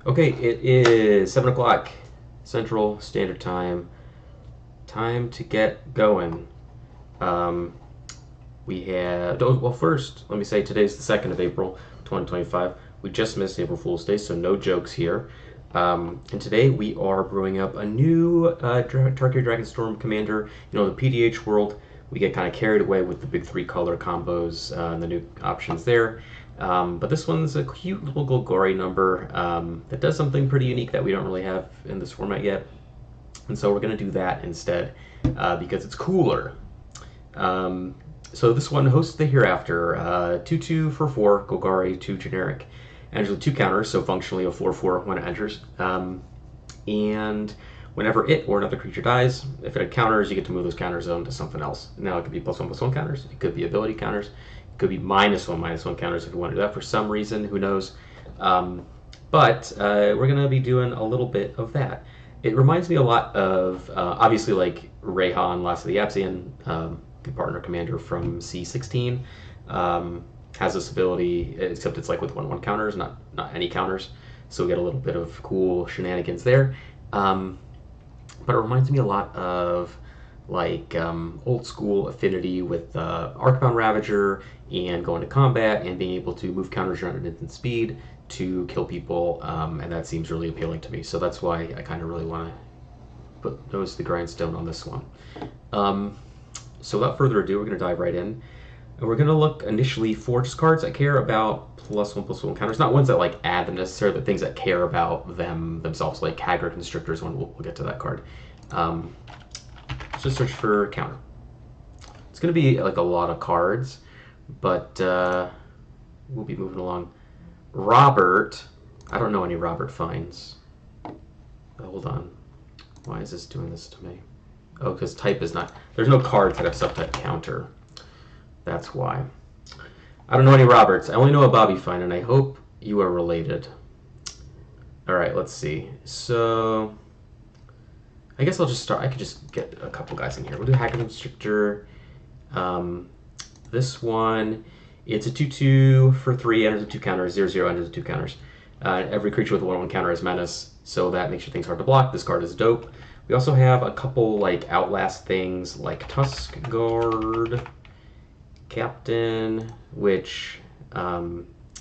Okay, it is 7 o'clock Central Standard Time. Time to get going. Um, we have, well, first, let me say today's the 2nd of April, 2025. We just missed April Fool's Day, so no jokes here. And today we are brewing up a new Tarkir Dragonstorm Commander. You know, the PDH world, we get kind of carried away with the big three color combos and the new options there. But this one's a cute little Golgari number that does something pretty unique that we don't really have in this format yet. And so we're going to do that instead because it's cooler. So this one hosts the Hereafter, 2/2 for 4, Golgari, 2 generic. Enters with 2 counters, so functionally a 4/4 when it enters. And whenever it or another creature dies, if it counters, you get to move those counters on to something else. Now it could be +1/+1 counters, it could be ability counters, it could be -1/-1 counters if you want to do that for some reason, who knows. But we're going to be doing a little bit of that. It reminds me a lot of, obviously, like Rayhan, Last of the Apsian, partner commander from C16. Has this ability, except it's like with 1/1 counters, not any counters. So we get a little bit of cool shenanigans there. But it reminds me a lot of like old school affinity with Arcbound Ravager and going to combat and being able to move counters around at instant speed to kill people, and that seems really appealing to me. So that's why I kind of really want to put nose to the grindstone on this one. So without further ado, we're going to dive right in. And we're going to look initially for just cards that care about +1/+1 counters. Not ones that like add them necessarily, but things that care about them themselves, like Hagra Constrictors when we'll get to that card. Just search for counter. It's going to be like a lot of cards, but we'll be moving along. Robert, I don't know any Robert finds. Hold on. Why is this doing this to me? Oh, because type is not, there's no cards that have subtype counter. That's why. I don't know any Roberts. I only know a Bobby Fine, and I hope you are related. All right, let's see. So I guess I'll just start. I could just get a couple guys in here. We'll do Hacker Constrictor. This one, it's a 2/2 for 3, enters with 2 counters, 0/0 enters with 2 counters. Every creature with a 1/1 counter is menace, so that makes your things hard to block. This card is dope. We also have a couple like Outlast things like Tusk Guard, Captain, which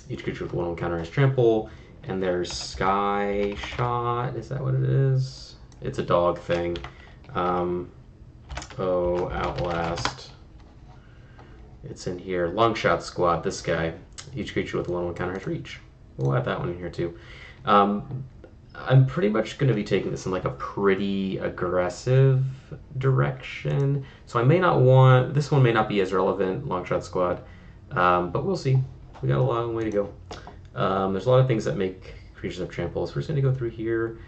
each creature with 1/1 counter has trample, and there's Sky Shot. Is that what it is? It's a dog thing. Oh, Outlast. It's in here. Longshot Squad, this guy. Each creature with a 1/1 counter has reach. We'll add that one in here too. I'm pretty much going to be taking this in like a pretty aggressive direction. So I may not want, this one may not be as relevant, Longshot Squad, but we'll see. We got a long way to go. There's a lot of things that make creatures have trample. So we're just going to go through here.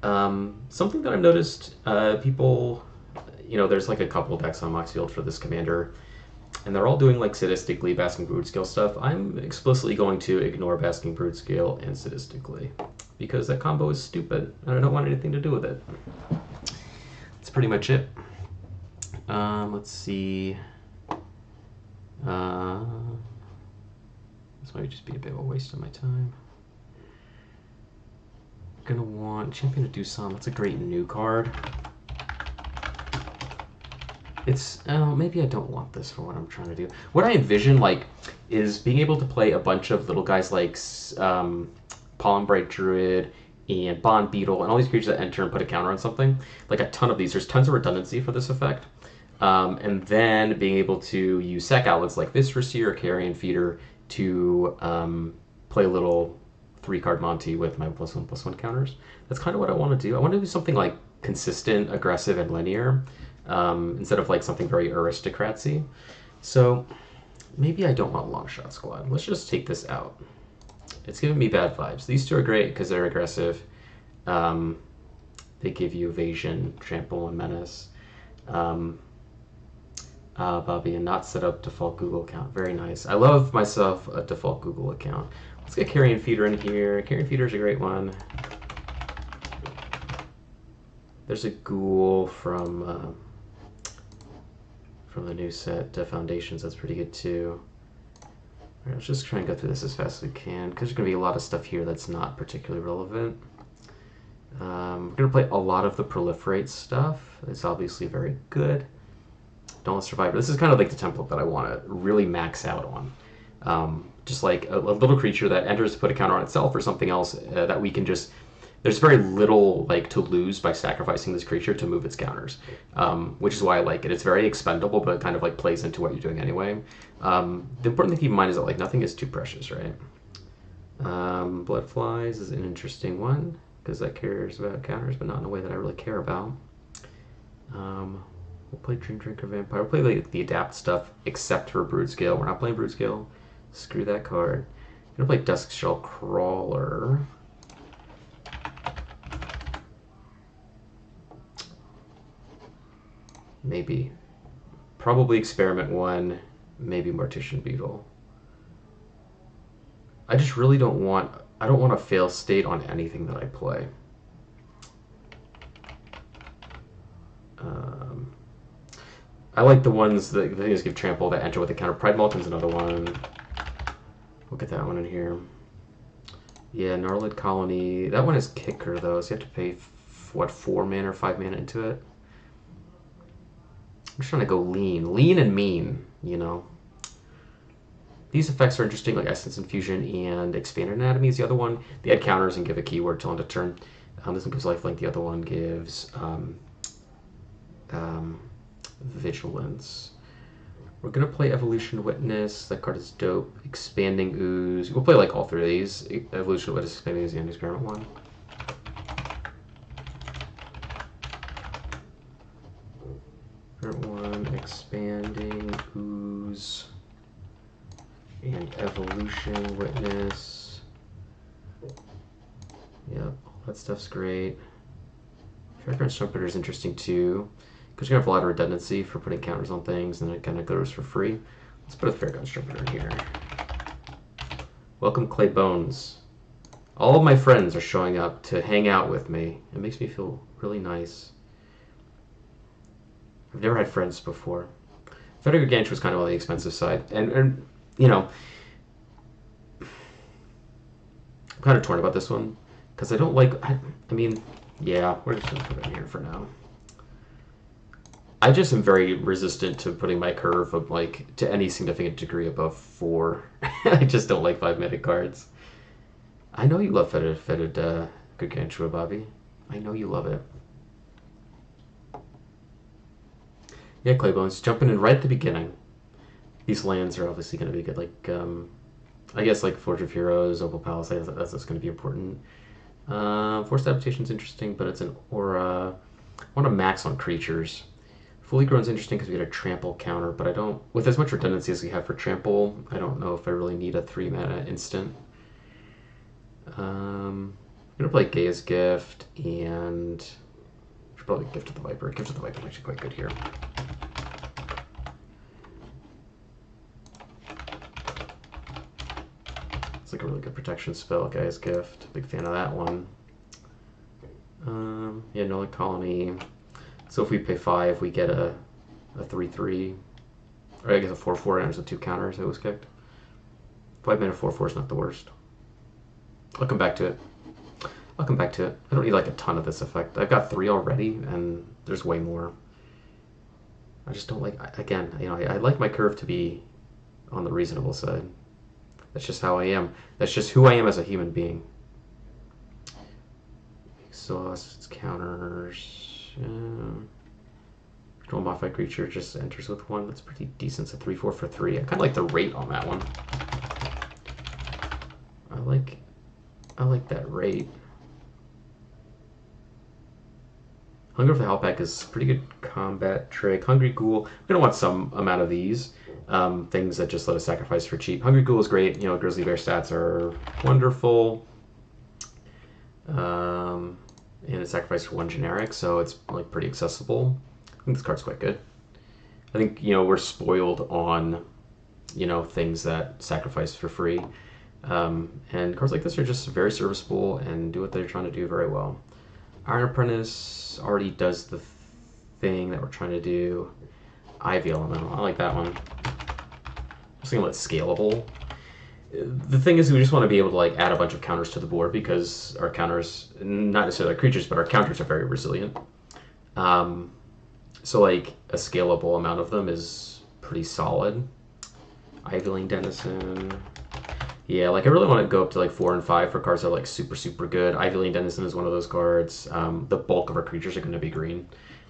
Something that I've noticed, people, you know, there's like a couple decks on Moxfield for this commander, and they're all doing like sadistically Basking Brood Scale stuff. I'm explicitly going to ignore Basking Brood Scale and sadistically, because that combo is stupid, and I don't want anything to do with it. That's pretty much it. Let's see. This might just be a bit of a waste of my time. I'm gonna want Champion of Doosan. That's a great new card. It's, maybe I don't want this for what I'm trying to do. What I envision, like, is being able to play a bunch of little guys like Pollen Bright Druid and Bond Beetle and all these creatures that enter and put a counter on something. Like a ton of these. There's tons of redundancy for this effect. And then being able to use sack outlets like Viscerseer or Carrion Feeder to play a little 3-card Monty with my +1/+1 counters. That's kind of what I want to do. I want to do something like consistent, aggressive, and linear, instead of like something very aristocratsy. So maybe I don't want Longshot Squad. Let's just take this out. It's giving me bad vibes. These two are great because they're aggressive. They give you evasion, trample, and menace. Bobby, and not set up default Google account. Very nice. I love myself a default Google account. Let's get Carrion Feeder in here. Carrion Feeder is a great one. There's a ghoul from the new set, Foundations. That's pretty good too. Alright, let's just try and go through this as fast as we can, because there's going to be a lot of stuff here that's not particularly relevant. We're going to play a lot of the proliferate stuff. It's obviously very good. Don't let survive. This is kind of like the template that I want to really max out on. Just like a little creature that enters to put a counter on itself or something else that we can just... There's very little like to lose by sacrificing this creature to move its counters, which is why I like it. It's very expendable, but it kind of like plays into what you're doing anyway. The important thing to keep in mind is that like nothing is too precious, right? Blood Flies is an interesting one because that cares about counters, but not in a way that I really care about. We'll play Dream Drinker Vampire. We'll play like the adapt stuff, except for Brood Scale. We're not playing Brood Scale. Screw that card. I'm gonna play Duskshell Crawler. Maybe. Probably Experiment 1, maybe Mortician Beetle. I just really don't want... I don't want a fail state on anything that I play. I like the ones that the things give trample that enter with a counter. Pride Malkin's another one. We'll get that one in here. Yeah, Gnarlid Colony. That one is kicker though, so you have to pay, what, 4 mana or 5 mana into it? I'm just trying to go lean and mean, you know. These effects are interesting, like Essence Infusion and Expanded Anatomy is the other one. They add counters and give a keyword till end of turn. This one gives lifelink, the other one gives Vigilance. We're going to play Evolution Witness. That card is dope. Expanding Ooze. We'll play like all 3 of these. Evolution Witness, Expanding Ooze, and Experiment 1. Expanding Ooze and Evolution Witness. Yep, all that stuff's great. Fairgrounds Trumpeter is interesting too, because you're gonna have a lot of redundancy for putting counters on things, and it kind of goes for free. Let's put a Fairgrounds Trumpeter in here. Welcome, Clay Bones. All of my friends are showing up to hang out with me. It makes me feel really nice. I've never had friends before. Federico Ganch was kind of on the expensive side. And you know, I'm kind of torn about this one. Because I don't like... I mean, yeah, we're just going to put it in here for now. I just am very resistant to putting my curve of, like, to any significant degree above 4. I just don't like 5-minute cards. I know you love Fetid Gargantua, Bobby. I know you love it. Yeah, Claybones, jumping in right at the beginning. These lands are obviously going to be good. Like, I guess like Forge of Heroes, Opal Palace, that's going to be important. Forced Adaptation is interesting, but it's an aura. I want to max on creatures. Fully Grown is interesting because we get a trample counter, but I don't... With as much redundancy as we have for trample, I don't know if I really need a 3-mana instant. I'm going to play Gaia's Gift, and... I should probably Gift of the Viper. Gift of the Viper is actually quite good here. It's like a really good protection spell, Gaia's Gift. Big fan of that one. Yeah, Gnarlid Colony. So if we pay 5, we get a 3/3. Or I guess a 4/4 enters with 2 counters. It was kicked. 5-mana 4/4 is not the worst. I'll come back to it. I'll come back to it. I don't need like a ton of this effect. I've got 3 already, and there's way more. I just don't like... Again, you know, I like my curve to be on the reasonable side. That's just how I am. That's just who I am as a human being. Exhaust, counters... Control modified creature just enters with 1. That's pretty decent. It's a 3/4 for 3. I kind of like the rate on that one. I like that rate. Hunger of the Howlpack is pretty good combat trick. Hungry Ghoul. We're gonna want some amount of these things that just let us sacrifice for cheap. Hungry Ghoul is great. You know, Grizzly Bear stats are wonderful. And it's sacrificed for 1 generic, so it's like pretty accessible. I think this card's quite good. I think, you know, we're spoiled on, you know, things that sacrifice for free. And cards like this are just very serviceable and do what they're trying to do very well. Iron Apprentice already does the thing that we're trying to do. Ivy Elemental, I like that one. Just thinking about scalable. The thing is, we just want to be able to like add a bunch of counters to the board because our counters, not necessarily our creatures, but our counters are very resilient. Um, so like a scalable amount of them is pretty solid. Ivyling Denizen. Yeah, like I really want to go up to like 4 and 5 for cards that are like super, super good. Ivyling Denizen is one of those cards. The bulk of our creatures are going to be green.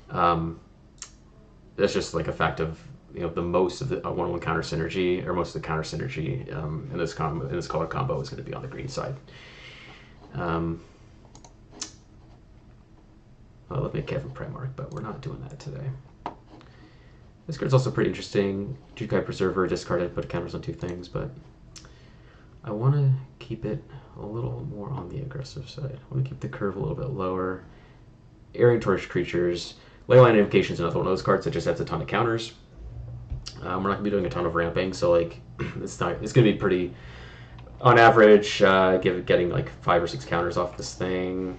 That's just like a fact of the most of the 1/1 counter synergy, or most of the counter synergy in this color combo is going to be on the green side. I love make Kevin Primarch, but we're not doing that today. This card's also pretty interesting. Jukai Preserver, discarded, put counters on 2 things, but I want to keep it a little more on the aggressive side. I want to keep the curve a little bit lower. Airing Torch creatures. Leyline Invocation is another one of those cards that just adds a ton of counters. We're not going to be doing a ton of ramping, so like it's going to be pretty, on average, getting like 5 or 6 counters off this thing.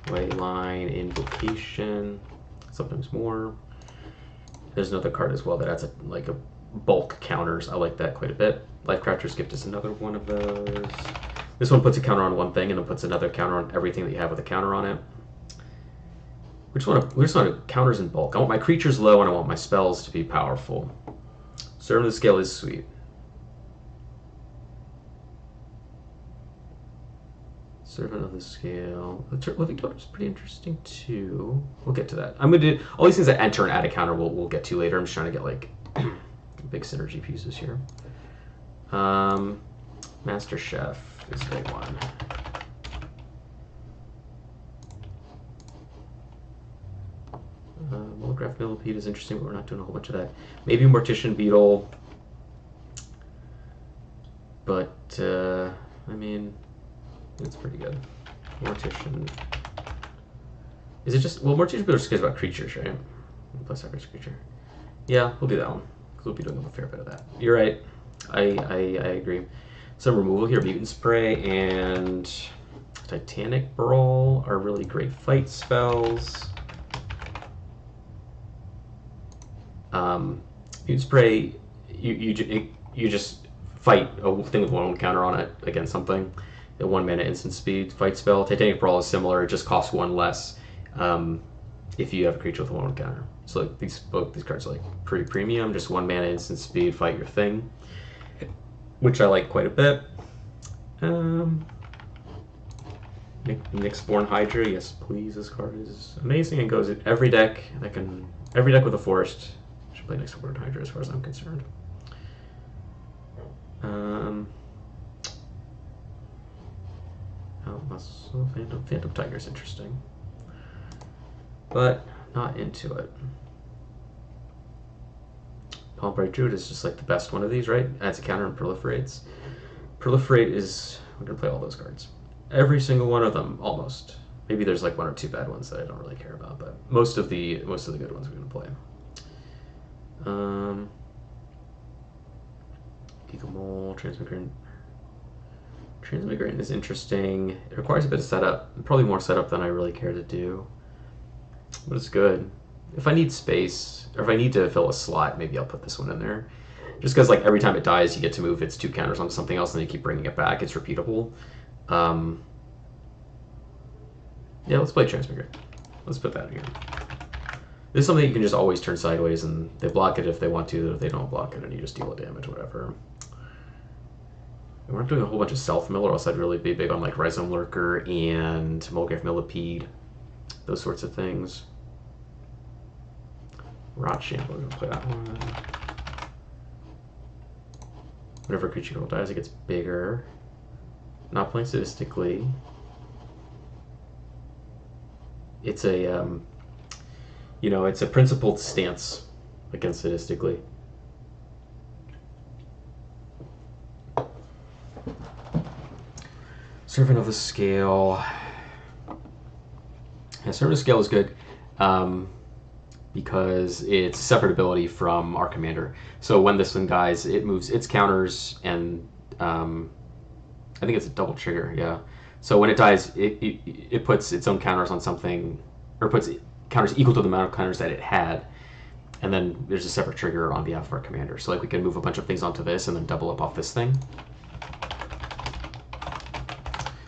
Leyline Invocation, sometimes more. There's another card as well that adds like a bulk counters. I like that quite a bit. Lifecrafter's Gift is another one of those. This one puts a counter on one thing and then puts another counter on everything that you have with a counter on it. We just want counters in bulk. I want my creatures low and I want my spells to be powerful. Servant of the Scale is sweet. Servant of the Scale. The Living Totem is pretty interesting too. We'll get to that. I'm gonna do all these things that enter and add a counter. We'll get to later. I'm just trying to get like big synergy pieces here. Master Chef is a big one. Monograph Millipede is interesting, but we're not doing a whole bunch of that. Maybe Mortician Beetle, but I mean, it's pretty good. Mortician. Is it just, well, Mortician Beetle just cares about creatures, right? Plus average creature. Yeah, we'll do that one because we'll be doing a fair bit of that. You're right. I agree. Some removal here. Mutant Spray and Titanic Brawl are really great fight spells. Mutant Spray, you just fight a thing with 1/1 counter on it against something. The 1 mana instant speed fight spell. Titanic Brawl is similar. It just costs 1 less if you have a creature with a 1/1 counter. So like both these cards are like pretty premium. Just 1 mana instant speed, fight your thing, which I like quite a bit. Nyxborn Hydra, yes please. This card is amazing and goes in every deck. Every deck with a forest should play Nyxborn Hydra as far as I'm concerned. Muscle Phantom Tiger is interesting, but not into it. Palmbright Druid is just like the best one of these, right? Adds a counter and proliferates. Proliferate is, we're gonna play all those cards. Every single one of them, almost. Maybe there's like 1 or 2 bad ones that I don't really care about, but most of the good ones we're gonna play. Gigamole, Transmigrant is interesting. It requires a bit of setup, probably more setup than I really care to do, but it's good. If I need space, or if I need to fill a slot, maybe I'll put this one in there. Just because like every time it dies, you get to move its 2 counters onto something else, and then you keep bringing it back. It's repeatable. Yeah, let's play Transmigrant. Let's put that in here. This is something you can just always turn sideways, and they block it if they want to. If they don't block it, and you just deal the damage, whatever. We're not doing a whole bunch of self-mill, or else I'd really be big on like Rhizome Lurker and Molgraf Millipede, those sorts of things. Rotchamp, we're going to play that one. Whenever a creature control dies, it gets bigger. Not playing sadistically. It's a, it's a principled stance against sadistically. Servant of the Scale. Yeah, Servant of the Scale is good because it's a separate ability from our commander. So when this thing dies, it moves its counters, and I think it's a double trigger, yeah. So when it dies, it puts its own counters on something, or puts counters equal to the amount of counters that it had, and then there's a separate trigger on behalf of our commander. So like we can move a bunch of things onto this and then double up off this thing.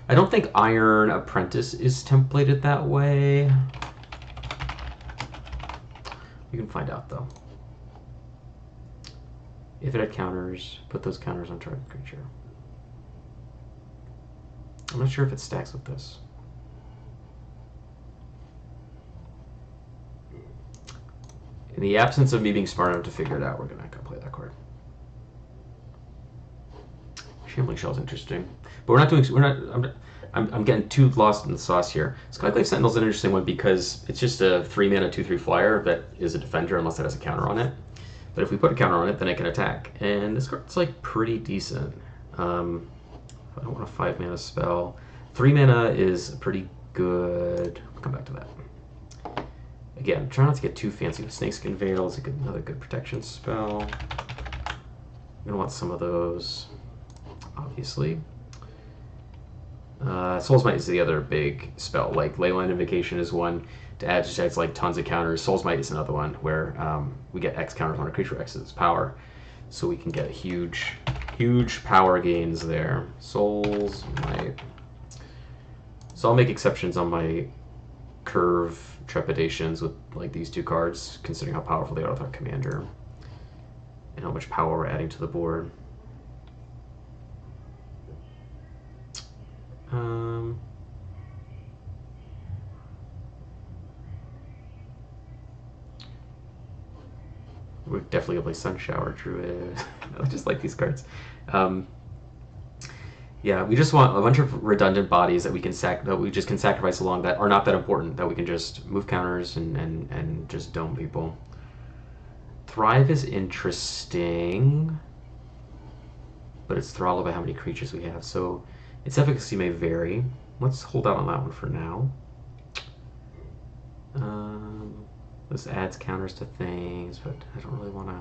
I don't think Iron Apprentice is templated that way. You can find out though. If it had counters, put those counters on target creature. I'm not sure if it stacks with this. In the absence of me being smart enough to figure it out, we're gonna go play that card. Shambling Shell is interesting, but we're not doing. We're not. I'm getting too lost in the sauce here. Skyclave Sentinel is an interesting one because it's just a 3-mana 2/3 flyer that is a defender unless it has a counter on it. But if we put a counter on it, then it can attack. And this card's like pretty decent. I don't want a 5-mana spell. 3 mana is pretty good. We'll come back to that. Again, try not to get too fancy with Snakeskin Veil. It's another good protection spell. You're gonna want some of those, obviously. Soul's Might is the other big spell. Like Leyline Invocation is one to add just adds like tons of counters. Soul's Might is another one where we get X counters on a creature, X is its power, so we can get huge power gains there. Soul's Might. So I'll make exceptions on my curve trepidations with like these two cards, considering how powerful they are with our commander and how much power we're adding to the board. We're definitely gonna play Sun Shower Druid. I just like these cards. Yeah, we just want a bunch of redundant bodies that we can just can sacrifice along that are not that important, that we can just move counters and just dome people. Thrive is interesting, but it's throttled by how many creatures we have, so its efficacy may vary. Let's hold out on that one for now. This adds counters to things, but I don't really want to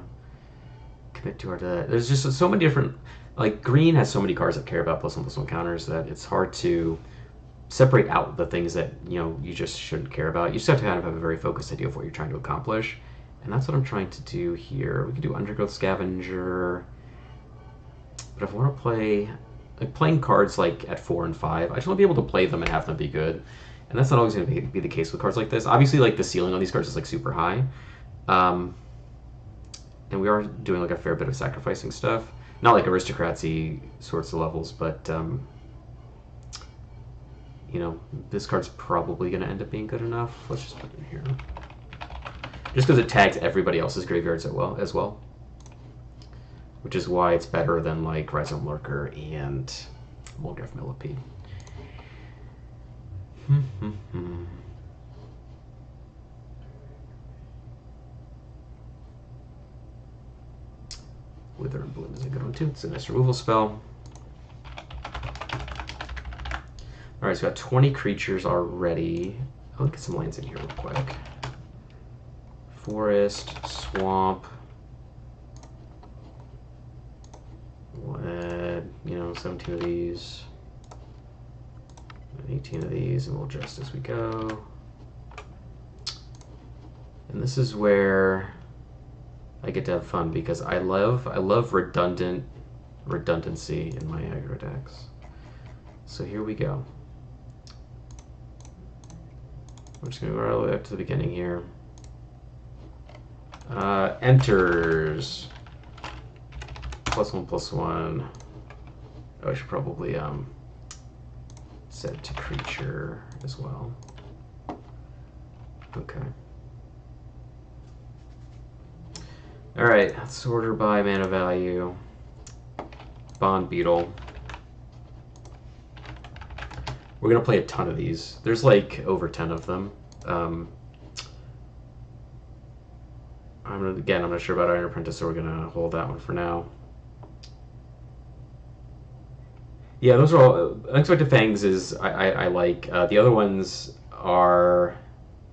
commit too hard to that. There's just so many different, like green has so many cards that care about +1/+1 counters that it's hard to separate out the things that you just shouldn't care about. You just have to kind of have a very focused idea of what you're trying to accomplish, and that's what I'm trying to do here. We can do Undergrowth Scavenger, but if I want to play, like playing cards like at 4 and 5, I just want to be able to play them and have them be good. And that's not always going to be the case with cards like this. Obviously, like the ceiling on these cards is like super high, and we are doing like a fair bit of sacrificing stuff. Not like aristocracy sorts of levels, but this card's probably going to end up being good enough. Let's just put it in here, just because it tags everybody else's graveyards as well, which is why it's better than like Rhizome Lurker and Mulgrave Millipede. Wither and Bloom is a good one too. It's a nice removal spell. Alright, so we got 20 creatures already. I'll get some lands in here real quick. Forest, Swamp. We'll add, 17 of these. 18 of these, and we'll adjust as we go. And this is where I get to have fun because I love redundancy in my aggro decks. So here we go. I'm just gonna go all the way up to the beginning here. Enters +1/+1. Oh, I should probably set it to creature as well. Okay. Alright, let's order by mana value. Bond Beetle. We're gonna play a ton of these. There's like over 10 of them. I'm not sure about Iron Apprentice, so we're gonna hold that one for now. Yeah, those are all. Unexpected Fangs is I like. The other ones are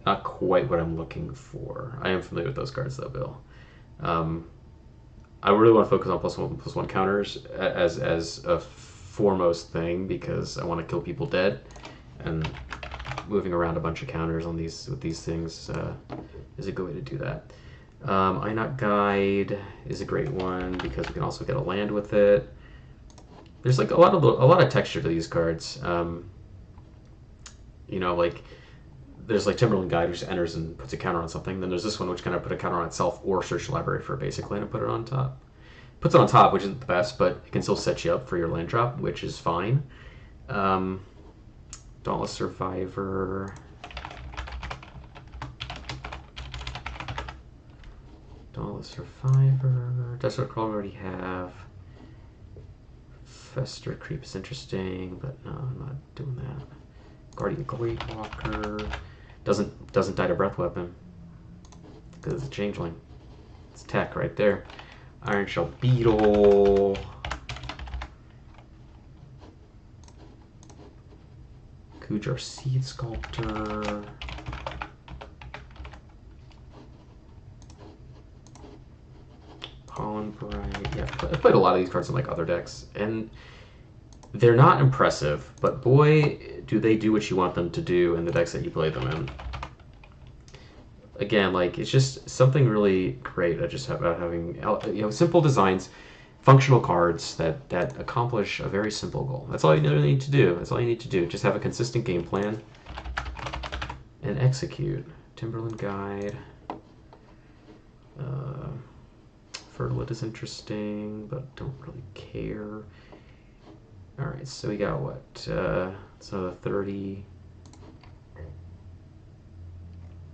not quite what I'm looking for. I am familiar with those cards though, Bill. I really want to focus on +1/+1 counters as a foremost thing because I want to kill people dead, and moving around a bunch of counters on these things is a good way to do that. Einok Guide is a great one because we can also get a land with it. there's like a lot of texture to these cards. You know, like there's like Timberland Guide, which enters and puts a counter on something. Then there's this one, which kind of put a counter on itself or search the library for a basic land and put it on top. Puts it on top, which isn't the best, but it can still set you up for your land drop, which is fine. Um, Dauntless Survivor. Dauntless Survivor. Desert Crawl we already have. Fester Creep is interesting, but no, I'm not doing that. Guardian Gravewalker. Doesn't die to Breath Weapon. Because it's a changeling. It's tech right there. Iron Shell Beetle. Kujar Seed Sculptor. Pollen Bright. Yeah, I've played a lot of these cards in like other decks, and they're not impressive, but boy, do they do what you want them to do in the decks that you play them in. Again, like it's just something really great about having simple designs, functional cards that accomplish a very simple goal. That's all you really need to do. That's all you need to do. Just have a consistent game plan and execute. Timberland Guide. Fertile is interesting, but don't really care. Alright, so we got what? So 30.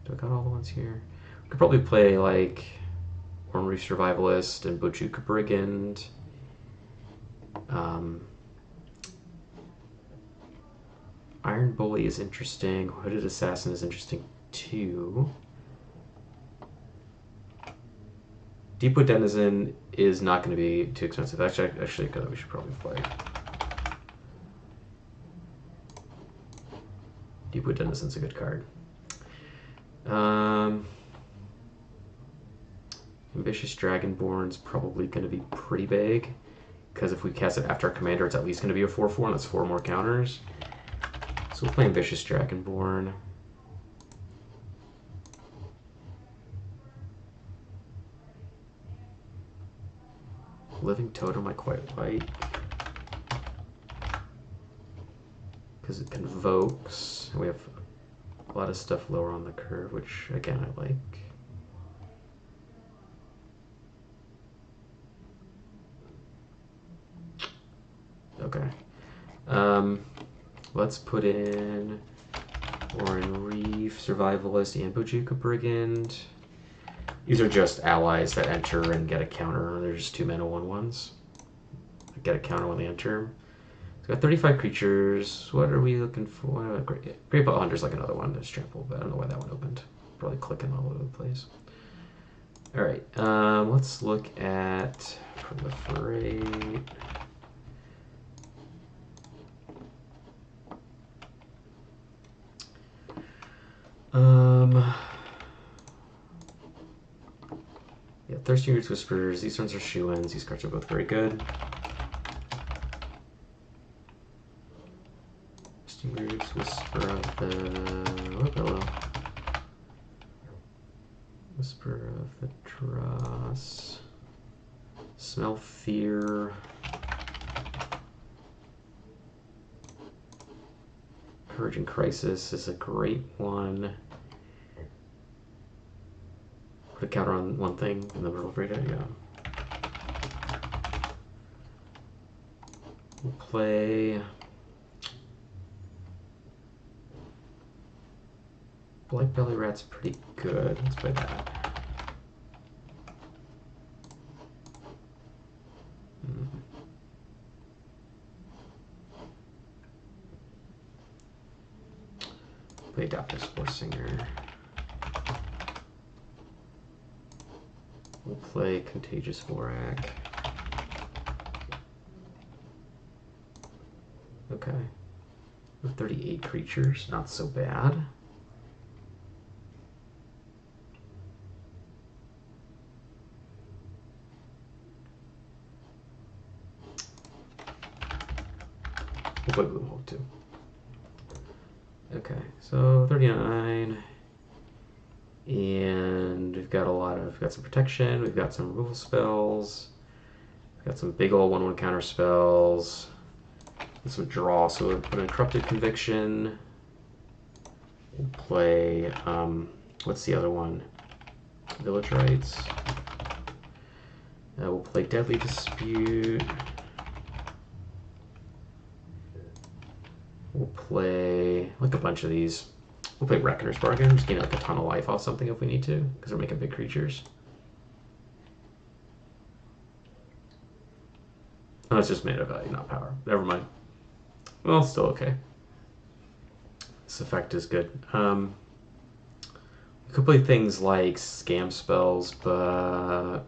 Do I got all the ones here? We could probably play like Orm Reef Survivalist and Bojuka Brigand. Iron Bully is interesting. Hooded Assassin is interesting too. Deepwood Denizen is not going to be too expensive. Actually, we should probably play. Deepwood Denizen's a good card. Ambitious Dragonborn's probably going to be pretty big, because if we cast it after our commander, it's at least going to be a 4/4, and that's 4 more counters. So we'll play Ambitious Dragonborn. Living Totem I quite like, because it convokes, and we have a lot of stuff lower on the curve, which again I like. Okay. Let's put in Orin Reef, Survivalist, and Bojuka Brigand. These are just allies that enter and get a counter. They're just 2 mana 1/1s. Get a counter when they enter. It's got 35 creatures. What are we looking for? Great Belt Hunter's like another one that's trampled, but I don't know why that one opened. Probably clicking all over the place. Alright, let's look at Proliferate. Yeah, Thirsty Roots Whispers. These ones are shoe-ins. These cards are both very good. Thirsty Roots Whisper of the... Oh, hello. Whisper of the Dross. Smell Fear. Courage in Crisis is a great one. Put a counter on one thing in the middle of right idea. We'll play Black Belly Rat's pretty good. Let's play that. Play Adaptive Spore Singer. We'll play Contagious Vorak. Okay. With 38 creatures, not so bad. We'll play Gloomhold too. Okay, so 39. And we've got we've got some protection, we've got some removal spells, we've got some big ol' 1/1 counter spells. this would draw. So we'll put in Corrupted Conviction. We'll play, what's the other one? Village Rights. We'll play Deadly Dispute. We'll play like a bunch of these. We'll play Reckoner's Bargain. Just gain like a ton of life off something if we need to, because we're making big creatures. Oh, it's just mana value, not power. Never mind. Well, still okay. This effect is good. We could play things like Scam Spells, but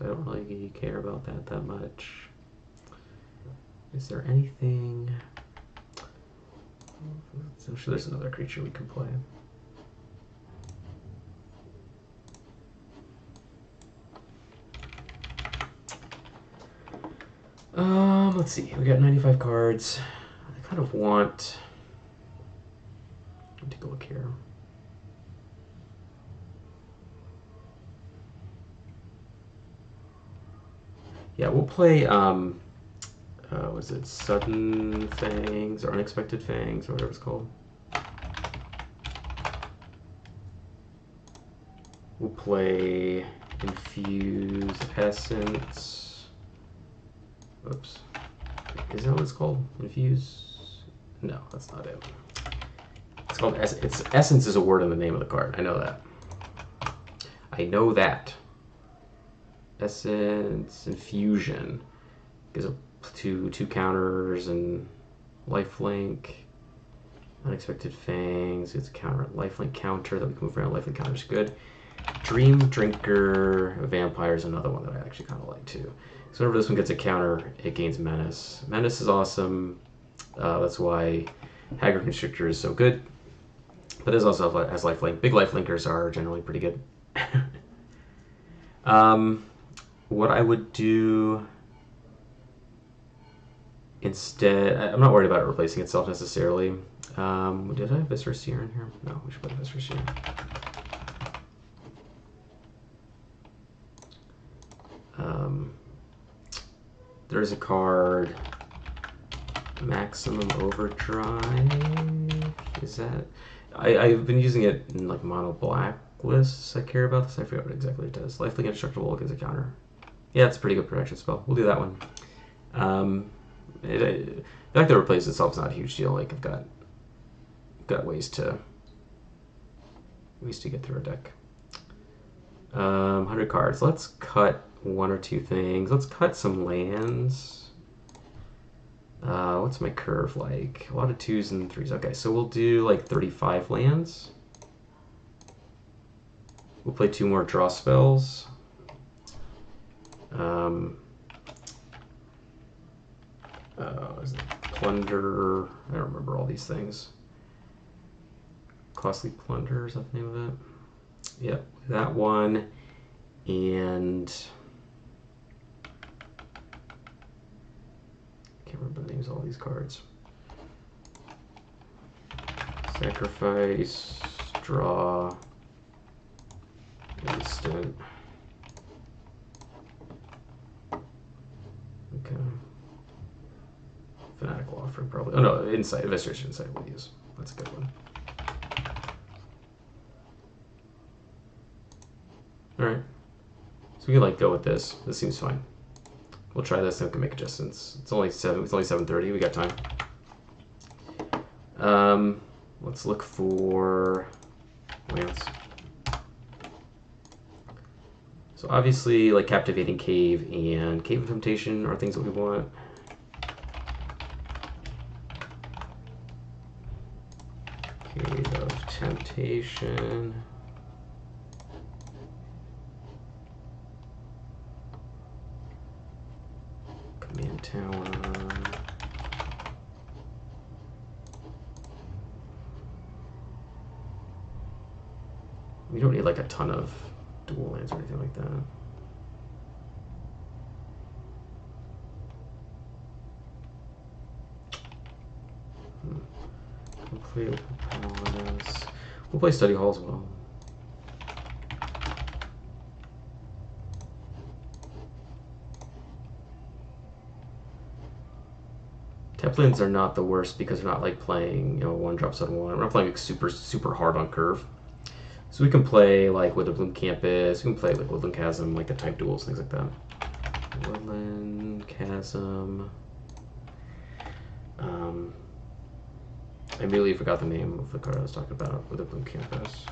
I don't really care about that much. Is there anything? I'm sure there's another creature we can play. Let's see. We got 95 cards. I kind of want. Let me take a look here. Yeah, we'll play. Was it Sudden Fangs or Unexpected Fangs or whatever it's called? We'll play Infuse Essence. Oops. Is that what it's called? Infuse? No, that's not it. It's called Essence is a word in the name of the card. I know that. I know that. Essence Infusion gives a two counters and lifelink. Unexpected Fangs. It's a counter lifelink counter that we can move around. Lifelink counter is good. Dream Drinker Vampire is another one that I actually kind of like too. So whenever this one gets a counter, it gains Menace. Menace is awesome. That's why Haggard Constrictor is so good. But it also has lifelink. Big lifelinkers are generally pretty good. What I would do instead, I'm not worried about it replacing itself necessarily. Did I have Viscera Seer in here? No, we should put Viscera Seer. There's a card, Maximum Overdrive. Is that? I've been using it in like mono black lists. I care about this. I forget what exactly it does. Lifelink Indestructible gives a counter. Yeah, it's a pretty good protection spell. We'll do that one. The fact that it replaces itself is not a huge deal. Like I've got ways to get through a deck. 100 cards. Let's cut one or two things. Let's cut some lands. What's my curve like? A lot of 2s and 3s. Okay, so we'll do like 35 lands. We'll play 2 more draw spells. Is it Plunder? I don't remember all these things. Costly Plunder, is that the name of it? Yep, that one. And I can't remember the names of all these cards. Sacrifice, draw, instant. Okay. Fanatical Offering, probably. Oh no, Insight. Investigation Insight we'll use. That's a good one. Alright. So we can like go with this. This seems fine. We'll try this and we can make adjustments. It's only 7:30. We got time. Let's look for lands. So obviously, like Captivating Cave and Cave of Temptation are things that we want. Cave of Temptation. Command Tower. We don't need like a ton of dual lands or anything like that. We'll play Study Hall as well. Tap are not the worst because they're not like playing, one drops on one. We're not playing like super hard on curve. So we can play like with the Bloom Campus, we can play like Woodland Chasm, like the type duels, things like that. Woodland Chasm. I immediately forgot the name of the card I was talking about with the Bloom Campus.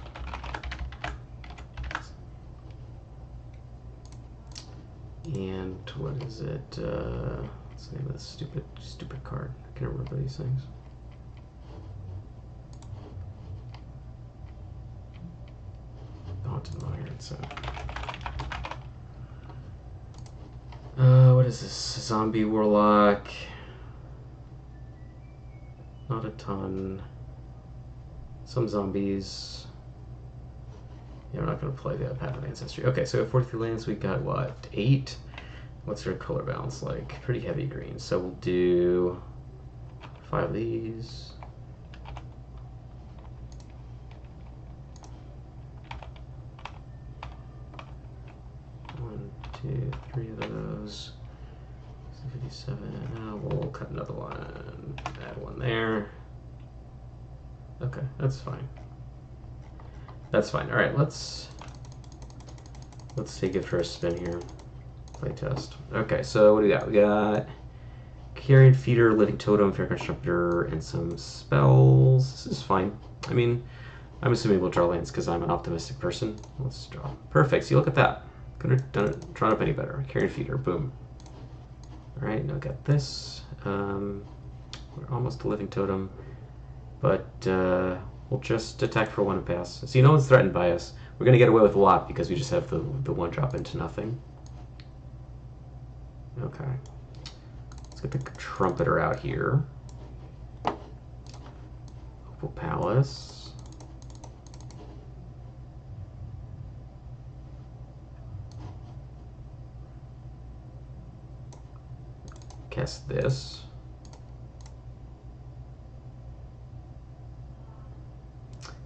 And what is it? What's the name of this stupid card? I can't remember these things. Haunted Mire. So, what is this? Zombie Warlock. Not a ton. Some zombies. Yeah, we're not going to play the Path of Ancestry. Okay, so we have 43 lands. We got what? 8? What's their color balance like? Pretty heavy green. So we'll do 5 of these. One, 2, 3 of those. 57. We'll cut another one. Add one there. Okay, that's fine. That's fine. All right, let's take it for a spin here. Play test. Okay, so what do we got? We got Carrion Feeder, Living Totem, Fair Constructor, and some spells. This is fine. I mean, I'm assuming we'll draw lands because I'm an optimistic person. Let's draw. Perfect. See, look at that. Could have drawn up any better. Carrion Feeder. Boom. All right, now got this. We're almost a Living Totem, but we'll just attack for 1 and pass. See, no one's threatened by us. We're going to get away with a lot because we just have the 1 drop into nothing. Okay. Let's get the Trumpeter out here. Opal Palace. Cast this.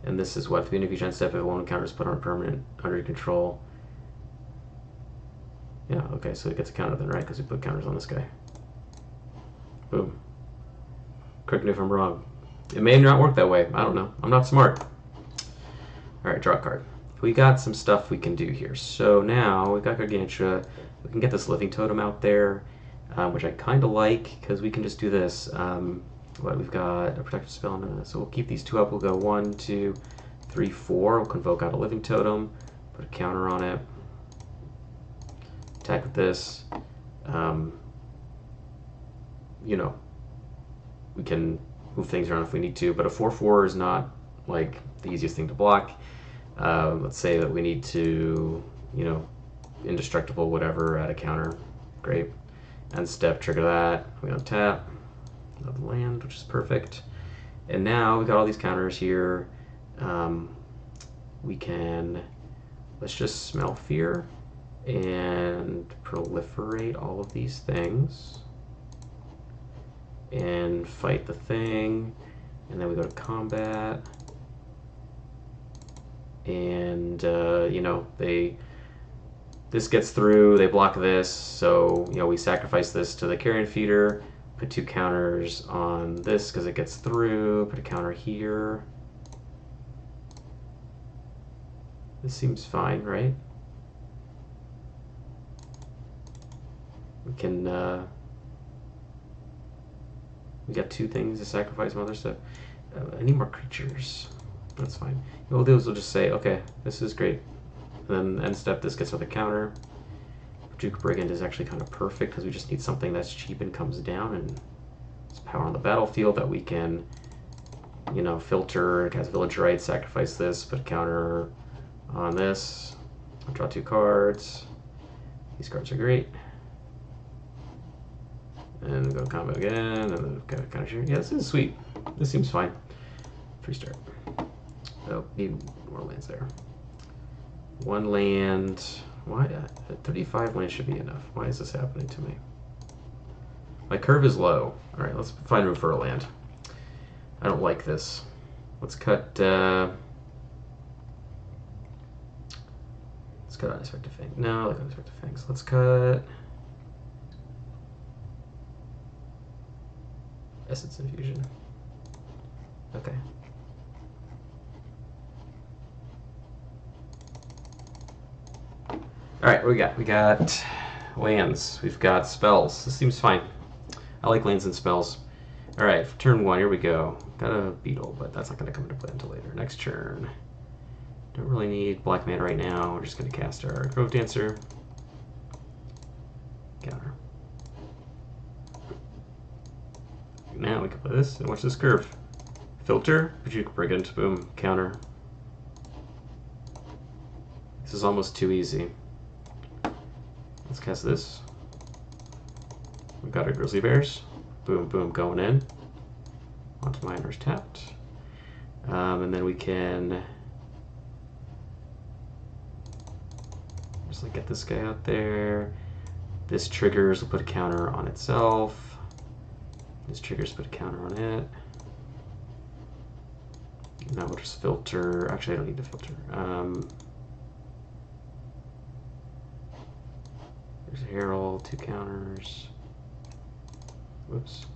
And this is what? If you end step, if 1 counter is put on a permanent under your control. Yeah, okay, so it gets a counter then, right? Because we put counters on this guy. Boom. Correct me if I'm wrong. It may not work that way. I don't know. I'm not smart. Alright, draw a card. We got some stuff we can do here. So now we've got Gargantua. We can get this Living Totem out there, which I kind of like because we can just do this. We've got a protective spell, so we'll keep these 2 up. We'll go 1, 2, 3, 4. We'll convoke out a Living Totem, put a counter on it, attack with this. We can move things around if we need to, but a 4/4 is not like the easiest thing to block. Let's say that we need to, indestructible, whatever, add a counter. Great. End step, trigger that. We don't tap. Another land, which is perfect. And now we got all these counters here. Let's just smell fear and proliferate all of these things and fight the thing, and then we go to combat, and this gets through, they block this, so we sacrifice this to the Carrion Feeder, put 2 counters on this because it gets through, put a counter here. This seems fine, right? We can we got 2 things to sacrifice, some other stuff. I need more creatures. That's fine. What we'll do is we'll just say, okay, this is great. And then end step, this gets another counter. Duke Brigand is actually kind of perfect because we just need something that's cheap and comes down and it's power on the battlefield that we can, filter. It has Village Right, sacrifice this, put a counter on this. I'll draw 2 cards. These cards are great. And go to combat again, and then kind of share. Yeah, this is sweet. This seems fine. Free start. Oh, need more lands there. 1 land. Why? 35 lands should be enough. Why is this happening to me? My curve is low. All right, let's find room for a land. I don't like this. Let's cut. Let's cut Unexpected Fangs. No, I like Unexpected Fangs. Let's cut. Essence infusion. Okay. Alright, what we got? We got lands. We've got spells. This seems fine. I like lands and spells. Alright, for turn 1, here we go. Got a beetle, but that's not going to come into play until later. Next turn. Don't really need black mana right now. We're just going to cast our Grove Dancer. Counter. Now we can play this and watch this curve. Filter, Brigand, boom, counter. This is almost too easy. Let's cast this. We've got our Grizzly Bears. Boom, boom, going in. Onto miners tapped. And then we can just like get this guy out there. This triggers, we'll put a counter on itself. This triggers, put a counter on it. Now we'll just filter. Actually, I don't need to filter. There's a Herald, 2 counters. Whoops.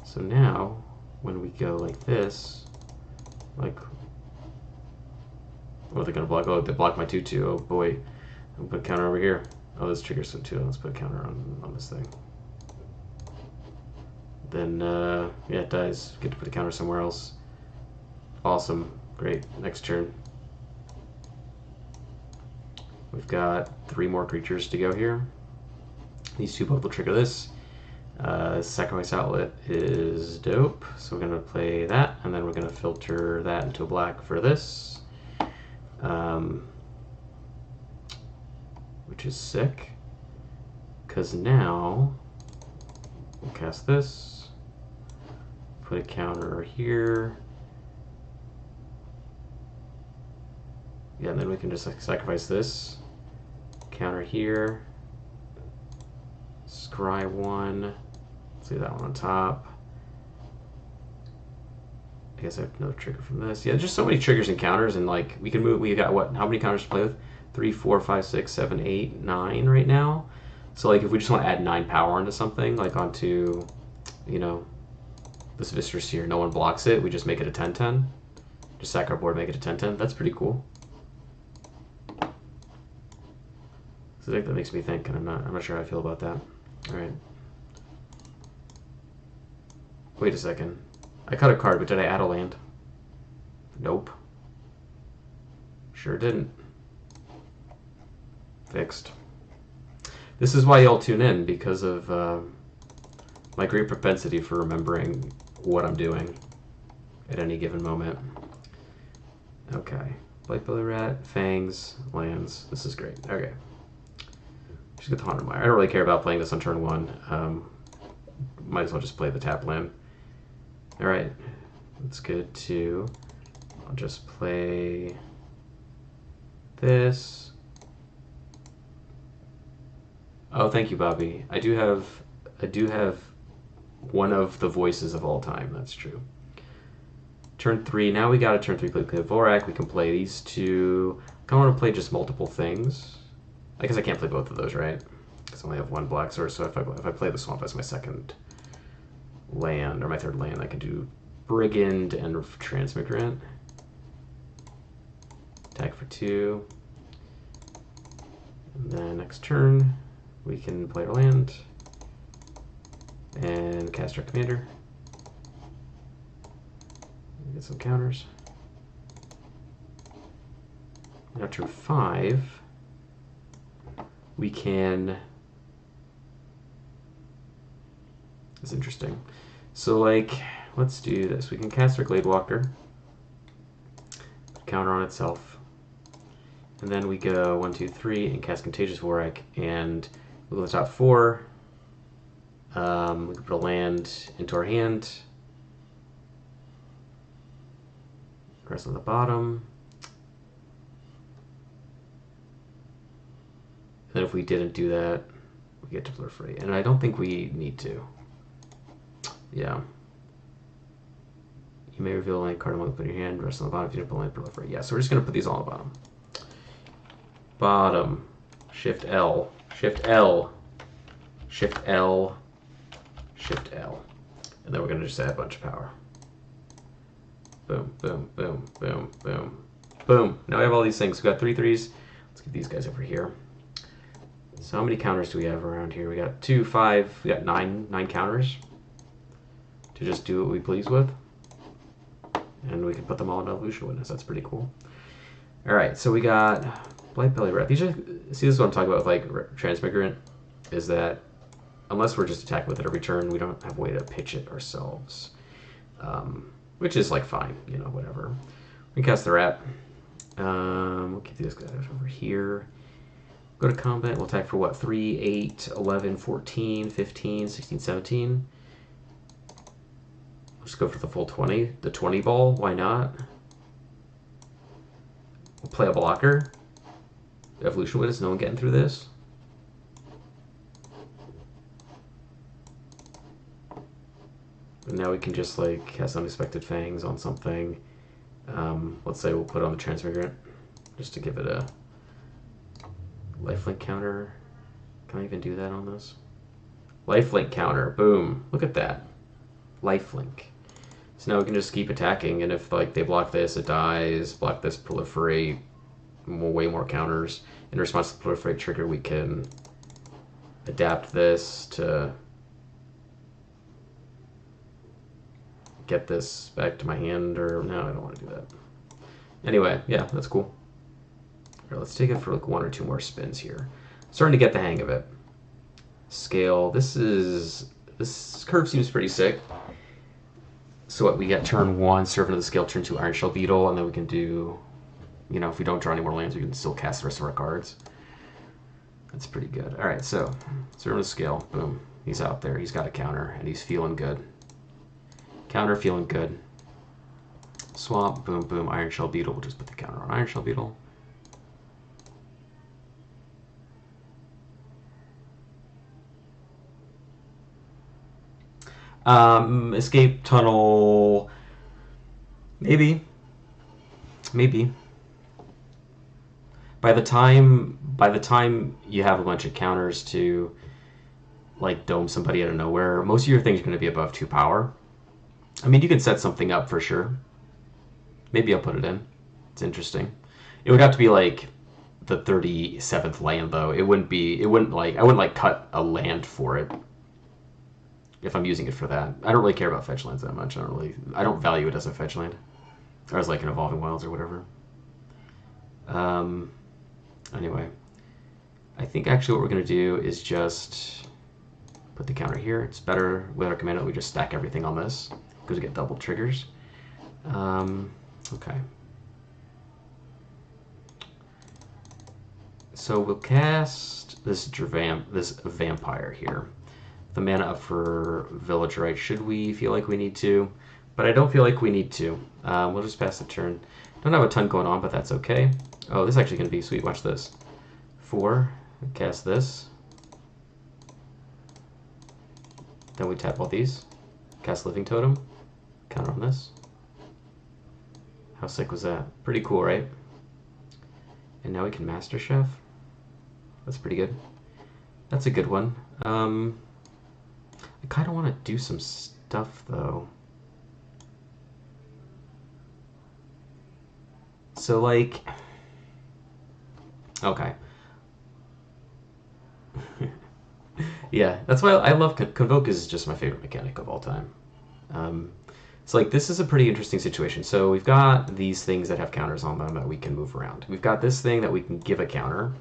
So now, when we go like this, like, what are they gonna block? Oh, they block my 2/2. Oh boy, I'll put a counter over here. Oh, this triggers some 2. Let's put a counter on this thing. Then, yeah, it dies. Get to put a counter somewhere else. Awesome, great. Next turn. We've got 3 more creatures to go here. These 2 both will trigger this. Sacrifice Outlet is dope, so we're going to play that, and then we're going to filter that into a black for this, which is sick, because now we'll cast this, put a counter here. Yeah, and then we can just sacrifice this. Counter here. Scry 1. Let's leave that one on top. I guess I have another trigger from this. Yeah, just so many triggers and counters, and like we can move. We got what? How many counters to play with? 3, 4, 5, 6, 7, 8, 9 right now. So like if we just want to add 9 power into something, like onto, you know, this Viscerous here, no one blocks it. We just make it a 10/10. Just sack our board, make it a 10/10. That's pretty cool. So I think that makes me think, and I'm not sure how I feel about that. All right. Wait a second. I cut a card, but did I add a land? Nope. Sure didn't. Fixed. This is why y'all tune in, because of my great propensity for remembering what I'm doing at any given moment. Okay. Blight Belly Rat, Fangs, lands. This is great. Okay. Just get the Haunted Mire. I don't really care about playing this on turn 1. Might as well just play the tap land. Alright. That's good too. I'll just play this. Oh, thank you, Bobby. I do have one of the voices of all time. That's true. Turn 3. Now we got a turn 3 play Vorak. We can play these 2. I kind of want to play just multiple things. I guess I can't play both of those, right? Because I only have 1 black source. So if I play the Swamp as my second land, or my 3rd land, I can do Brigand and Transmigrant. Attack for 2. And then next turn, we can play our land and cast our commander. Get some counters. Now turn 5, we can. It's interesting. So like, let's do this. We can cast our Gladewalker, counter on itself, and then we go 1, 2, 3 and cast Contagious Vorak, and we go to the top 4. We can put a land into our hand. Rest on the bottom. And then if we didn't do that, we get to proliferate. And I don't think we need to. Yeah. You may reveal a land card among put in your hand, rest on the bottom if you didn't put land, proliferate. Yeah, so we're just going to put these all on the bottom. Bottom. Shift L. Shift L. Shift L, Shift L. And then we're going to just add a bunch of power. Boom, boom, boom, boom, boom, boom. Now we have all these things. We've got 3 threes. Let's get these guys over here. So how many counters do we have around here? We got 2, 5, we got 9 counters to just do what we please with. And we can put them all in evolution witness. That's pretty cool. All right, so we got Blight Belly Rat. These are, see, this is what I'm talking about with like Transmigrant, is that unless we're just attacking with it every turn, we don't have a way to pitch it ourselves, which is like fine, you know, whatever. We can cast the rat. We'll keep these guys over here. Go to combat. We'll attack for what? 3, 8, 11, 14, 15, 16, 17. We'll just go for the full 20. The 20 ball. Why not? We'll play a blocker. Evolution Witness. No one getting through this. And now we can just like cast Unexpected Fangs on something. Let's say we'll put on the Transmigrant just to give it a lifelink counter. Can I even do that on this? Lifelink counter. Boom. Look at that. Lifelink. So now we can just keep attacking, and if like they block this, it dies. Block this, proliferate. Way more counters. In response to the proliferate trigger, we can adapt this to get this back to my hand, or no, I don't want to do that. Anyway, yeah, that's cool. All right, let's take it for like 1 or 2 more spins here. Starting to get the hang of it. Scale. This curve seems pretty sick. So what, we get turn 1, Servant of the Scale, turn 2, Iron Shell Beetle, and then we can do, you know, if we don't draw any more lands, we can still cast the rest of our cards. That's pretty good. All right, so Servant of the Scale, boom. He's out there. He's got a counter, and he's feeling good. Counter, feeling good. Swamp, boom, boom. Iron Shell Beetle. We'll just put the counter on Iron Shell Beetle. Escape tunnel. Maybe. By the time you have a bunch of counters to like dome somebody out of nowhere, most of your things are going to be above 2 power. I mean, you can set something up for sure. Maybe I'll put it in. It's interesting. It would have to be like the 37th land though. I wouldn't cut a land for it if I'm using it for that. I don't really care about fetch lands that much. I don't value it as a fetch land. Or as like an Evolving Wilds or whatever. Anyway. I think actually what we're gonna do is just put the counter here. It's better with our command that we just stack everything on this, because we get double triggers. Okay. So we'll cast this vampire here. The mana up for Village Right. Should we feel like we need to? But I don't feel like we need to. We'll just pass the turn. Don't have a ton going on, but that's okay. Oh, this is actually going to be sweet. Watch this. 4. Cast this. Then we tap all these. Cast Living Totem. Counter on this. How sick was that? Pretty cool, right? And now we can Master Chef. That's pretty good. That's a good one. I kind of want to do some stuff, though. So, like... Okay. Yeah, that's why I love Convoke is just my favorite mechanic of all time. So like this is a pretty interesting situation. So we've got these things that have counters on them that we can move around. We've got this thing that we can give a counter.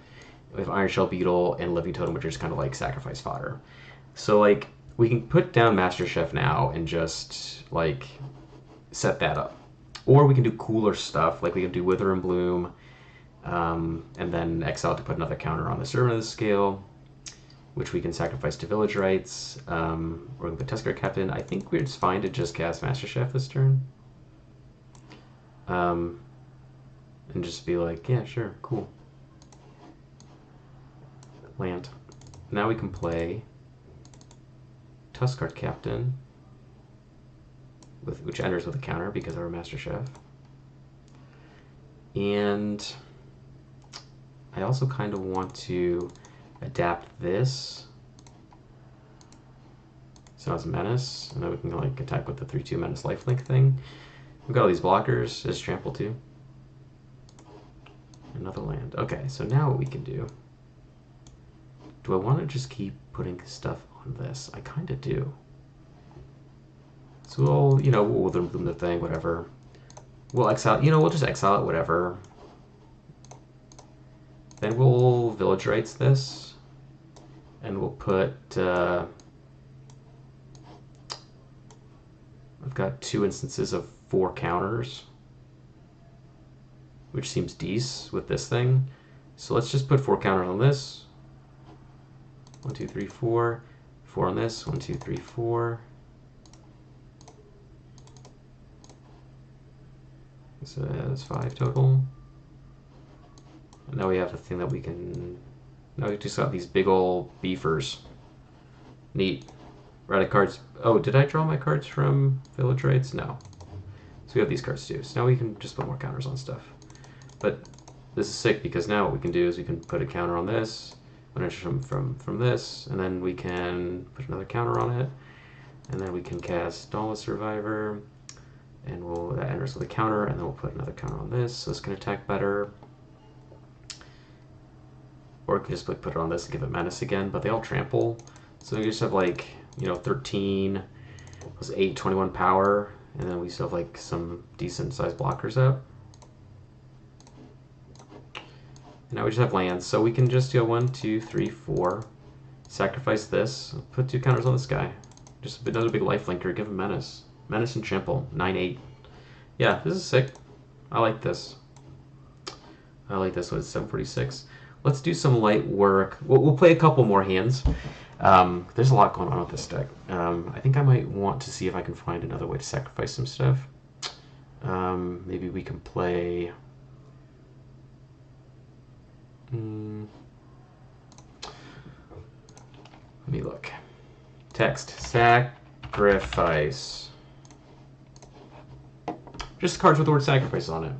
We have Iron Shell Beetle and Living Totem, which is kind of like sacrifice fodder. So like we can put down Master Chef now and just like set that up. Or we can do cooler stuff, like we can do Wither and Bloom, and then exile to put another counter on the Servant of the Scale, which we can sacrifice to Village Rights, or we can put Tusker Captain. I think it's fine to just cast Master Chef this turn. And just be like, yeah, sure, cool. Land. Now we can play Tusker Captain, which enters with a counter because of our Master Chef. And I also kind of want to adapt this So now it's menace, and then we can like attack with the 3/2 menace lifelink thing. We've got all these blockers. Is trample too. Another land. Okay, so now what we can do. Do I want to just keep putting stuff on this? I kind of do. So we'll, we'll wither them the thing, whatever. We'll exile, we'll just exile it, whatever. Then we'll village rights this. And we'll put, I've got 2 instances of 4 counters, which seems decent with this thing. So let's just put 4 counters on this. 1, 2, 3, 4. 4 on this. 1, 2, 3, 4. So that's 5 total. And now we have the thing that we can. Now we just got these big old beefers. Neat. We're out of cards. Oh, did I draw my cards from village rights? No. So we have these cards too. So now we can just put more counters on stuff. But this is sick because now what we can do is we can put a counter on this, one extra from this, and then we can put another counter on it, and then we can cast Dauntless Survivor, and that enters with a counter, and then we'll put another counter on this, so this can attack better. Or we can just put it on this and give it menace again, but they all trample. So we just have like, 13 plus 8, 21 power, and then we still have like some decent sized blockers up. And now we just have lands, so we can just do 1, 2, 3, 4, sacrifice this, put 2 counters on this guy. Just another big life linker, give him menace. Menace and trample, 9/8. Yeah, this is sick. I like this. I like this one, it's 746. Let's do some light work. We'll play a couple more hands. There's a lot going on with this deck. I think I might want to see if I can find another way to sacrifice some stuff. Maybe we can play... Let me look. Text. Sacrifice. Just cards with the word sacrifice on it,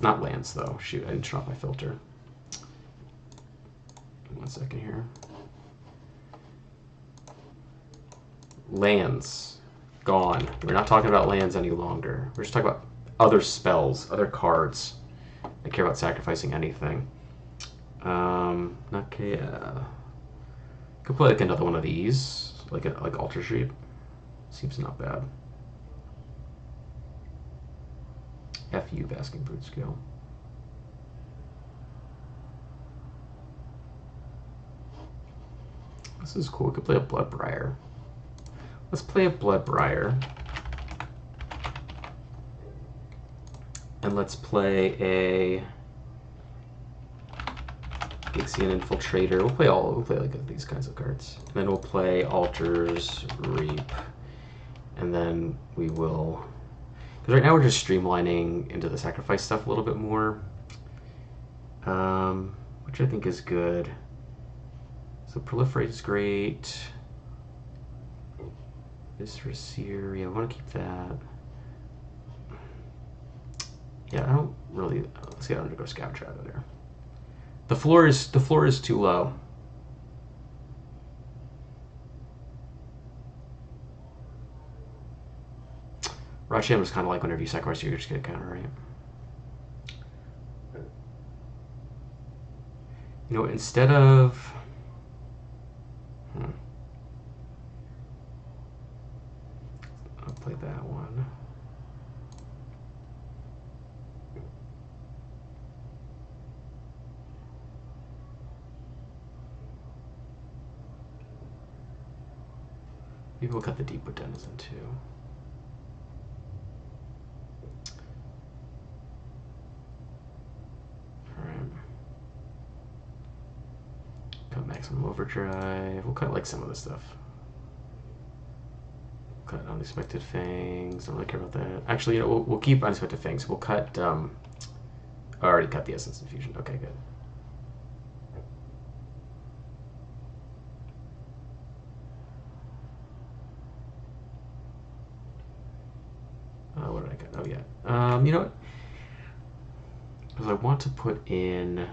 Not lands, though. Shoot, I didn't turn off my filter. 1 second here. Lands. Gone. We're not talking about lands any longer. We're just talking about other spells, other cards. I care about sacrificing anything. Okay. Could play like another one of these, like Alter Sheep. Seems not bad. FU Basking Brute Skill. This is cool. We could play a Bloodbriar. Let's play a Bloodbriar. And let's play a Ixian Infiltrator. We'll play like these kinds of cards. And then we'll play Altars Reap. And then we will, because right now we're just streamlining into the sacrifice stuff a little bit more, which I think is good. So Proliferate is great. Viscera Seer, yeah, I want to keep that. Yeah, I don't really. Let's get Undergo Scavenger out of there. The floor is too low. Racham is kind of like whenever you sacrifice, you just get a counter, right? Instead of I'll play that one. Maybe we'll cut the Deepwood Denizen too. Alright. Cut Maximum Overdrive. We'll cut like some of this stuff. Cut Unexpected Fangs. Don't really care about that. Actually, we'll keep Unexpected Fangs. We'll cut. I already cut the Essence Infusion. Okay, good. What did I cut? Oh yeah. You know what? Because I want to put in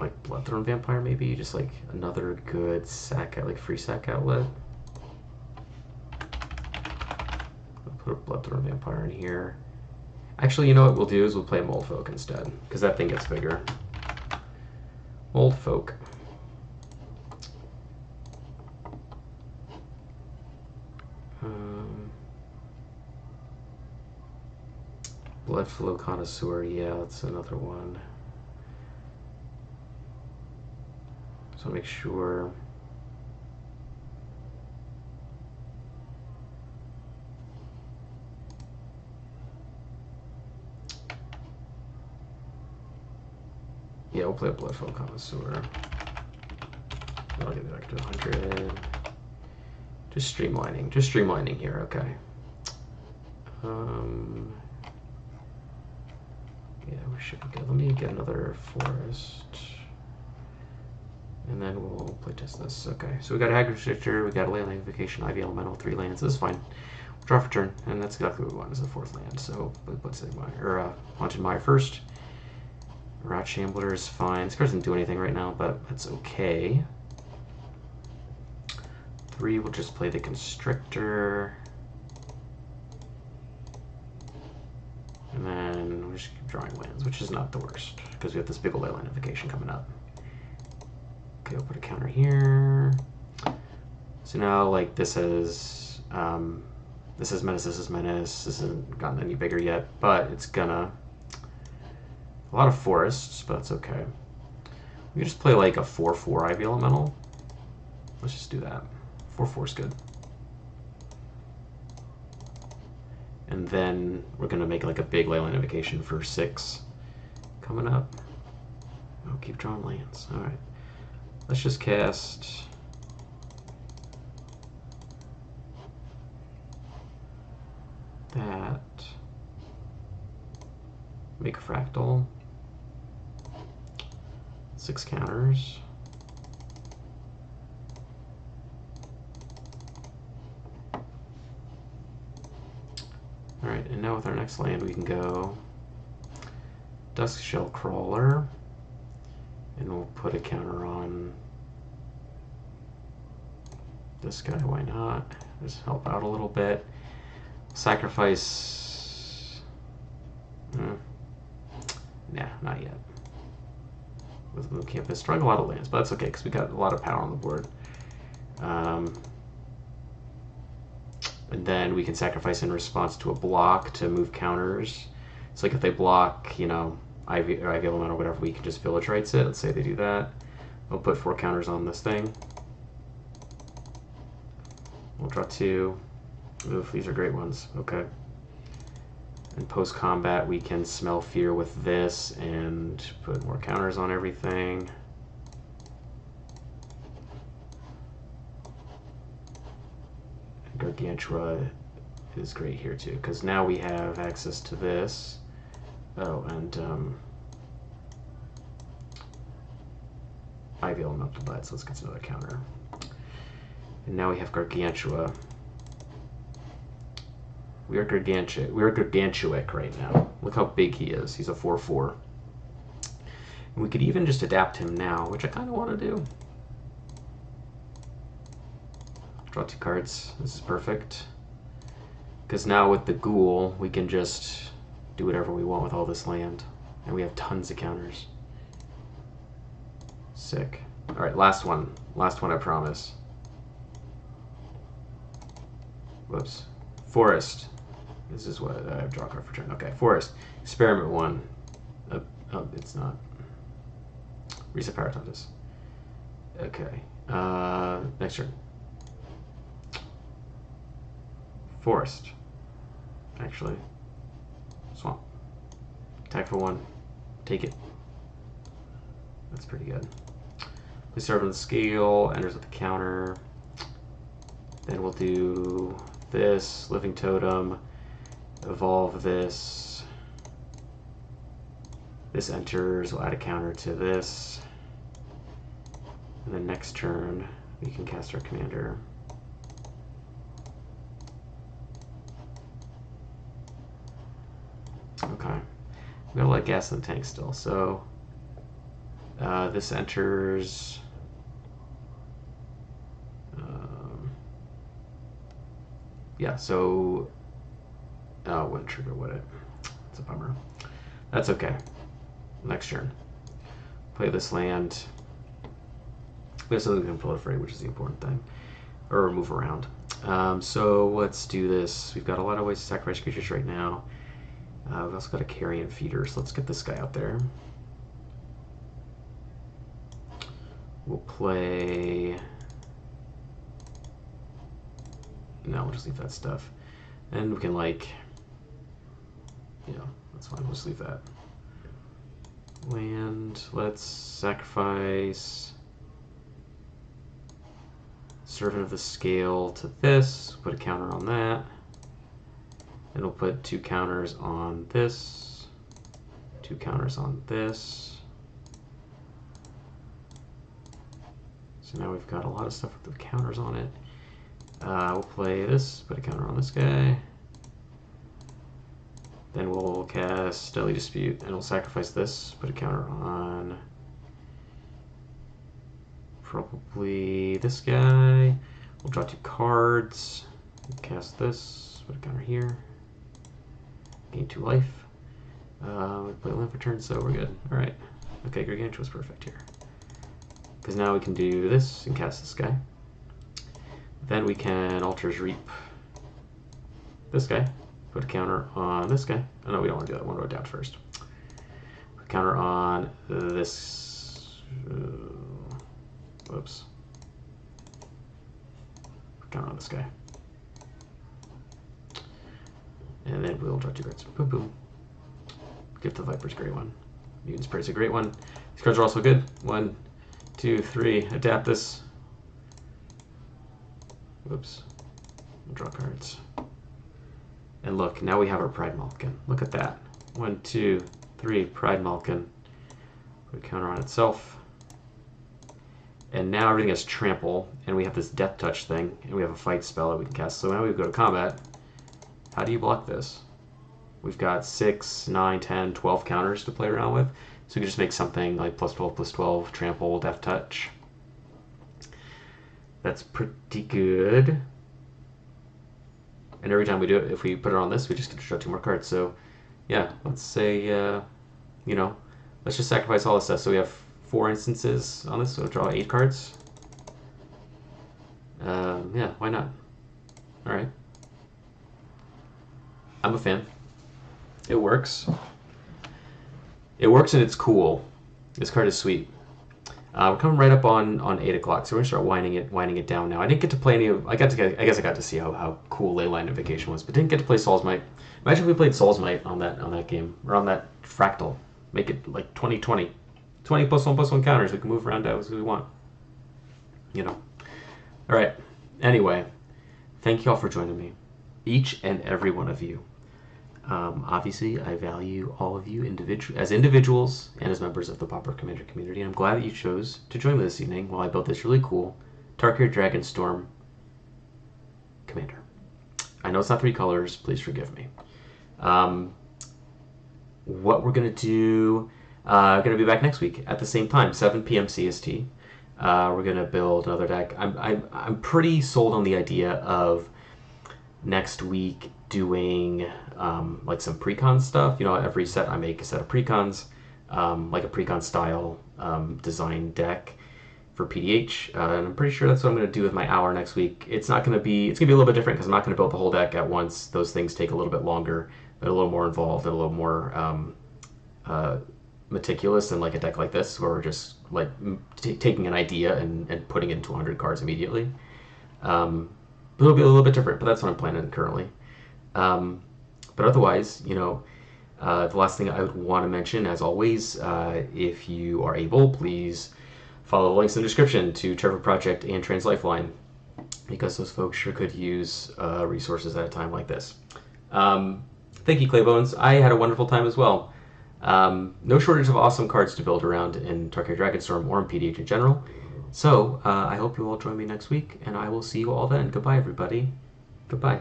like Bloodthorn Vampire maybe, just like another good sack, like free sack outlet. I'll put a Bloodthorn Vampire in here. Actually, you know what we'll do is we'll play Mold Folk instead, because that thing gets bigger. Mold Folk. Blood Flow Connoisseur, yeah, that's another one. So make sure. Yeah, we'll play a Blood Flow Connoisseur. I'll get back to 100. Just streamlining here, okay. Yeah, we should be good. Let me get another forest. And then we'll play test this. Okay, so we got Agriculture, we got a land Vacation, Ivy Elemental, 3 lands. This is fine. We'll draw for turn, and that's exactly what we want is the 4th land. So let's say Haunted Mire first. Rat Shambler is fine. This card doesn't do anything right now, but that's okay. 3, we'll just play the Constrictor. And then we'll just keep drawing lands, which is not the worst, because we have this big old land Vacation coming up. Okay, we'll put a counter here. So now, like, this is Menace, this is Menace. This hasn't gotten any bigger yet, but it's gonna... A lot of forests, but that's okay. We can just play, like, a 4/4 Ivy Elemental. Let's just do that. 4/4 is good. And then we're gonna make, like, a big Leyland Invocation for 6 coming up. Oh, keep drawing lands. Alright. Let's just cast that. Make a fractal. 6 counters. Alright, and now with our next land we can go Duskshell Crawler. And we'll put a counter on this guy, why not? Just help out a little bit. Sacrifice. Nah, not yet. With Moon Campus, drawing a lot of lands, but that's okay because we got a lot of power on the board. And then we can sacrifice in response to a block to move counters. So like if they block, you know, Ivy Element or whatever, we can just Village Rights it. Let's say they do that. We'll put 4 counters on this thing. We'll draw 2. Oof, these are great ones. Okay. And post-combat, we can Smell Fear with this and put more counters on everything. And Gargantua is great here too, because now we have access to this. Oh, and Ivy Elemental Bud, so let's get another counter. And now we have Gargantua. We are gargantuic right now. Look how big he is. He's a 4/4. And we could even just adapt him now, which I kind of want to do. Draw 2 cards. This is perfect. Because now with the Ghoul, we can just do whatever we want with all this land. And we have tons of counters. Sick. Alright, last one. Last one, I promise. Whoops. Forest. This is what I have draw card for turn. Okay, Forest. Experiment 1. Oh, it's not. Reset Paratontus. Okay. Next turn. Forest. Actually. Swamp. Attack for 1. Take it. That's pretty good. We start on the scale, enters with the counter. Then we'll do this, Living Totem, evolve this. This enters, we'll add a counter to this. And then next turn, we can cast our commander. Okay. We got a lot of gas in the tank still, so This enters. Yeah, so. Oh, wouldn't trigger, would it? It's a bummer. That's okay. Next turn. Play this land. We have something we can proliferate, which is the important thing. Or move around. So let's do this. We've got a lot of ways to sacrifice creatures right now. We've also got a carrion feeder, so let's get this guy out there. We'll play... No, we'll just leave that stuff. And we can, like... Yeah, that's fine. We'll just leave that. Land. Let's sacrifice... Servant of the Scale to this. Put a counter on that. And we'll put 2 counters on this. 2 counters on this. So now we've got a lot of stuff with the counters on it. We'll play this, put a counter on this guy. Then we'll cast Deadly Dispute, and we'll sacrifice this, put a counter on probably this guy. We'll draw 2 cards, cast this, put a counter here. Gain 2 life. We play land for turn, so we're good. Alright. Okay, Gargantua's perfect here. Because now we can do this and cast this guy. Then we can Altar's Reap this guy. Put a counter on this guy. Oh no, we don't want to do that. I want to adapt first. Put a counter on this. Whoops. Put a counter on this guy. And then we'll draw 2 cards. Boom, boom. Gift of Viper's a great one. Mutant Spirit's a great one. These cards are also good. 1, 2, 3. Adapt this. Whoops. We'll draw cards. And look, now we have our Pride Malkin. Look at that. 1, 2, 3. Pride Malkin. Put a counter on itself. And now everything has Trample, and we have this Death Touch thing, and we have a Fight spell that we can cast. So now we go to combat. How do you block this? We've got 6, 9, 10, 12 counters to play around with. So we can just make something like +12/+12, Trample, Death Touch. That's pretty good. And every time we do it, if we put it on this, we just get to draw 2 more cards. So, yeah, let's say, you know, let's just sacrifice all this stuff. So we have 4 instances on this, so draw 8 cards. Yeah, why not? All right. I'm a fan. It works. It works and it's cool. This card is sweet. We're coming right up on 8 o'clock, so we're gonna start winding it down now. I didn't get to play any of. I guess I got to see how cool Leyline Invocation was, but didn't get to play Soul's Might. Imagine if we played Soul's Might on that game or on that Fractal. Make it like 20/20, 20 +1/+1 counters. We can move around as we want. You know. All right. Anyway, thank you all for joining me, each and every one of you. Obviously, I value all of you as individuals and as members of the Pauper Commander community. I'm glad that you chose to join me this evening while I built this really cool Tarkir Dragonstorm commander. I know it's not 3 colors. Please forgive me. What we're going to do, going to be back next week at the same time, 7 p.m. CST. We're going to build another deck. I'm pretty sold on the idea of next week doing like some precon stuff. You know, every set I make a set of precons, like a precon style design deck for PDH, and I'm pretty sure that's what I'm going to do with my hour next week. It's going to be a little bit different because I'm not going to build the whole deck at once. Those things take a little bit longer, they're a little more involved, and a little more meticulous than like a deck like this, where we're just like taking an idea and putting it into 100 cards immediately. It'll be a little bit different, but that's what I'm planning currently. But otherwise, you know, the last thing I would want to mention, as always, if you are able, please follow the links in the description to Trevor Project and Trans Lifeline, because those folks sure could use resources at a time like this. Thank you, Claybones. I had a wonderful time as well. No shortage of awesome cards to build around in Tarkir Dragonstorm or in PDH in general. So I hope you all join me next week, and I will see you all then. Goodbye, everybody. Goodbye.